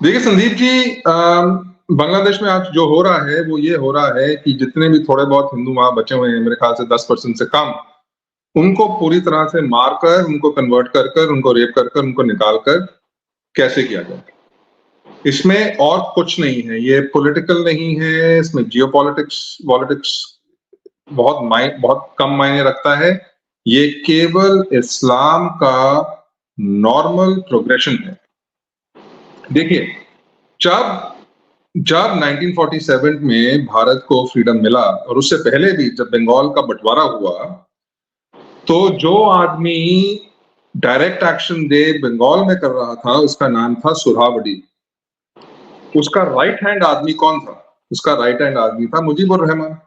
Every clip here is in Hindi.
देखिए संदीप जी, बांग्लादेश में आज जो हो रहा है वो ये हो रहा है कि जितने भी थोड़े बहुत हिंदू वहां बचे हुए हैं, मेरे ख्याल से 10% से कम, उनको पूरी तरह से मारकर, उनको कन्वर्ट कर कर, उनको रेप कर कर, उनको निकाल कर कैसे किया जाए। इसमें और कुछ नहीं है, ये पॉलिटिकल नहीं है, इसमें जियो पॉलिटिक्स पॉलिटिक्स बहुत कम मायने रखता है। ये केवल इस्लाम का नॉर्मल प्रोग्रेशन है। देखिए, जब जब 1947 में भारत को फ्रीडम मिला और उससे पहले भी जब बंगाल का बंटवारा हुआ, तो जो आदमी डायरेक्ट एक्शन डे बंगाल में कर रहा था उसका नाम था सुहरावर्डी। उसका राइट हैंड आदमी कौन था? उसका राइट हैंड आदमी था मुजीबुर रहमान।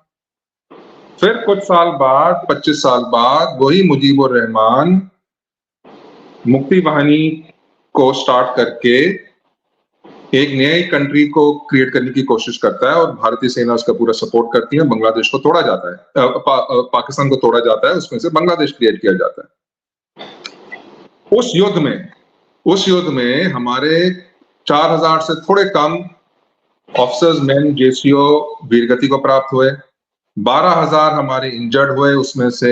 फिर कुछ साल बाद, 25 साल बाद, वही मुजीबुर रहमान मुक्ति वाहिनी को स्टार्ट करके एक नई कंट्री को क्रिएट करने की कोशिश करता है और भारतीय सेना उसका पूरा सपोर्ट करती है। बांग्लादेश को तोड़ा जाता है, पाकिस्तान को तोड़ा जाता है, उसमें से बांग्लादेश क्रिएट किया जाता है। उस युद्ध में हमारे 4000 से थोड़े कम ऑफिसर्स, मैन, जेसीओ वीरगति को प्राप्त हुए। 12,000 हमारे इंजर्ड हुए। उसमें से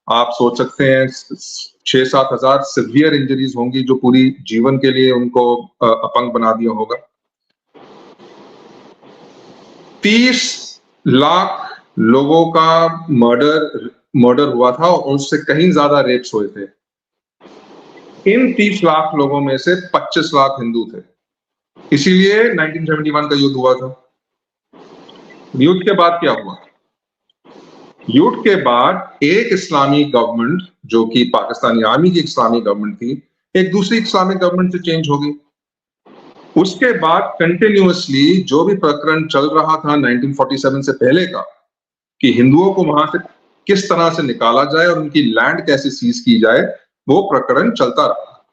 आप सोच सकते हैं 6-7 हजार सिवियर इंजरीज होंगी जो पूरी जीवन के लिए उनको अपंग बना दिया होगा। 30 लाख लोगों का मर्डर हुआ था और उससे कहीं ज्यादा रेप्स हुए थे। इन 30 लाख लोगों में से 25 लाख हिंदू थे। इसीलिए 1971 का युद्ध हुआ था। युद्ध के बाद क्या हुआ? युद्ध के बाद एक इस्लामी गवर्नमेंट, जो कि पाकिस्तानी आर्मी की इस्लामी गवर्नमेंट थी, एक दूसरी इस्लामिक गवर्नमेंट से चेंज हो गई। उसके बाद कंटिन्यूअसली जो भी प्रकरण चल रहा था 1947 से पहले का, कि हिंदुओं को वहां से किस तरह से निकाला जाए और उनकी लैंड कैसे सीज की जाए, वो प्रकरण चलता रहा।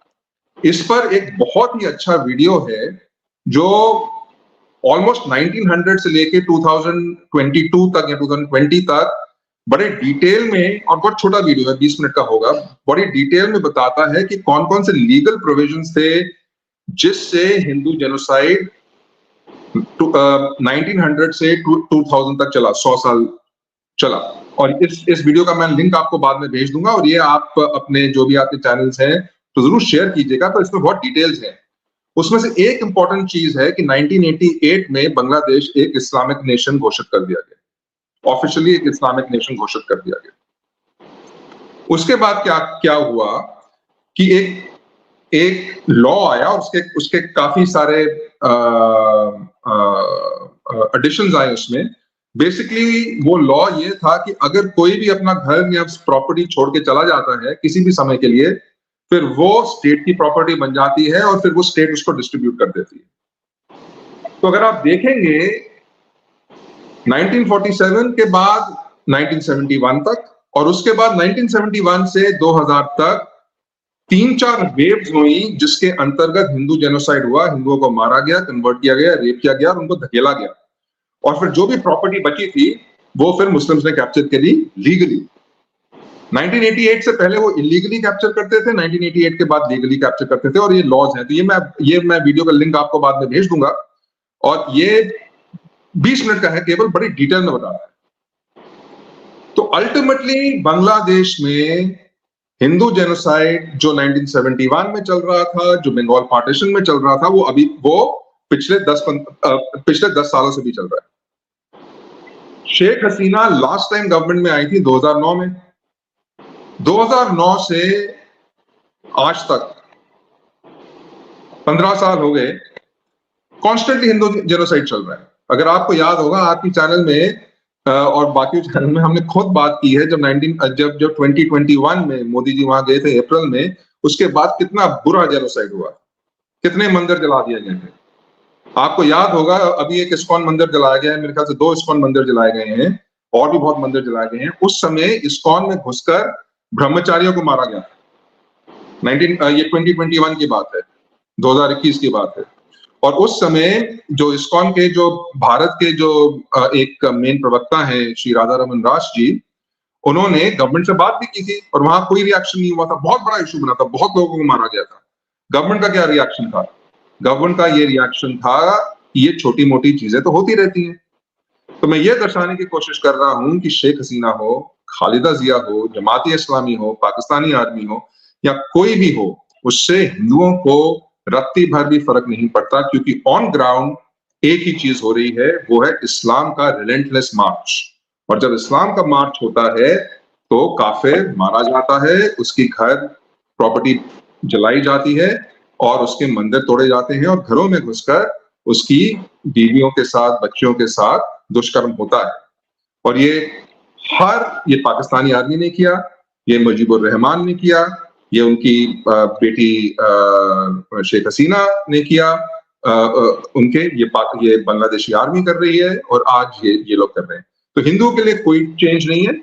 इस पर एक बहुत ही अच्छा वीडियो है जो ऑलमोस्ट 1900 से लेके 2022 तक या 2020 तक बड़े डिटेल में, और बहुत छोटा वीडियो है, 20 मिनट का होगा, बड़ी डिटेल में बताता है कि कौन कौन से लीगल प्रोविजंस थे जिससे हिंदू जेनोसाइड 1900 से 2000 तक चला, 100 साल चला। और इस वीडियो का मैं लिंक आपको बाद में भेज दूंगा, और ये आप अपने जो भी आपके चैनल्स हैं तो जरूर शेयर कीजिएगा। तो इसमें बहुत डिटेल्स हैं। उसमें से एक इंपॉर्टेंट चीज है कि 1988 में बांग्लादेश एक इस्लामिक नेशन घोषित कर दिया गया, ऑफिशियली एक इस्लामिक नेशन घोषित कर दिया गया। उसके बाद क्या क्या हुआ कि एक लॉ आया और उसके काफी सारे एडिशंस आए उसमें। बेसिकली वो लॉ ये था कि अगर कोई भी अपना घर या प्रॉपर्टी छोड़ के चला जाता है किसी भी समय के लिए, फिर वो स्टेट की प्रॉपर्टी बन जाती है और फिर वो स्टेट उसको डिस्ट्रीब्यूट कर देती है। तो अगर आप देखेंगे 1947 के बाद 1971 तक, और उसके बाद 1971 से 2000 तक 3-4 वेव्स हुई जिसके अंतर्गत हिंदू जेनोसाइड हुआ, हिंदुओं को मारा गया, कन्वर्ट किया गया, रेप किया गया और उनको धकेला गया। और फिर जो भी प्रॉपर्टी बची थी वो फिर मुस्लिम्स ने कैप्चर करी लीगली। 1988 से पहले वो इलीगली कैप्चर करते थे, 1988 के बाद लीगली कैप्चर करते थे, और ये लॉज हैं। तो ये मैं वीडियो का लिंक आपको बाद में भेज दूंगा, और ये 20 मिनट का है, केवल बड़ी डिटेल में बता रहा है। तो अल्टीमेटली बांग्लादेश में हिंदू जेनोसाइड जो 1971 में चल रहा था, जो बंगाल पार्टीशन में चल रहा था, वो पिछले 10 सालों से भी चल रहा है। Sheikh Hasina last time government में आई थी 2009 में। 2009 से आज तक 15 साल हो गए, कॉन्स्टेंटली हिंदू जेनोसाइड चल रहा है। अगर आपको याद होगा, आपकी चैनल में और बाकी चैनल में हमने खुद बात की है, जब 2021 में मोदी जी वहां गए थे अप्रैल में, उसके बाद कितना बुरा जेनोसाइड हुआ, कितने मंदिर जला दिए गए थे। आपको याद होगा अभी एक इस्कॉन मंदिर जलाया गया है, मेरे ख्याल से 2 इस्कॉन मंदिर जलाए गए हैं, और भी बहुत मंदिर जलाए गए हैं। उस समय इस्कॉन में घुसकर ब्रह्मचारियों को मारा गया। ये 2021 की बात है, 2021 की बात है। और उस समय जो इस्कॉन के, जो भारत के जो एक मेन प्रवक्ता हैं श्री राधा रमन दास जी, उन्होंने गवर्नमेंट से बात भी की थी और वहां कोई रिएक्शन नहीं हुआ था। बहुत बड़ा इशू बना था, बहुत लोगों को मारा गया था। गवर्नमेंट का क्या रिएक्शन था? गवर्नमेंट का ये रिएक्शन था, ये छोटी-मोटी चीजें तो होती रहती हैं। तो मैं ये दर्शाने की कोशिश कर रहा हूँ कि शेख हसीना हो, खालिदा जिया हो, जमात इस्लामी हो, पाकिस्तानी आर्मी हो या कोई भी हो, उससे हिंदुओं को रत्ती भर भी फर्क नहीं पड़ता, क्योंकि ऑन ग्राउंड एक ही चीज हो रही है, वो है इस्लाम का रिलेंटलेस मार्च। और जब इस्लाम का मार्च होता है तो काफिर मारा जाता है, उसकी घर प्रॉपर्टी जलाई जाती है और उसके मंदिर तोड़े जाते हैं और घरों में घुसकर उसकी बीवियों के साथ, बच्चियों के साथ दुष्कर्म होता है। और ये पाकिस्तानी आर्मी ने किया, ये मुजीबुर रहमान ने किया, ये उनकी बेटी शेख हसीना ने किया, उनके ये बांग्लादेशी आर्मी कर रही है और आज ये लोग कर रहे हैं। तो हिंदुओं के लिए कोई चेंज नहीं है।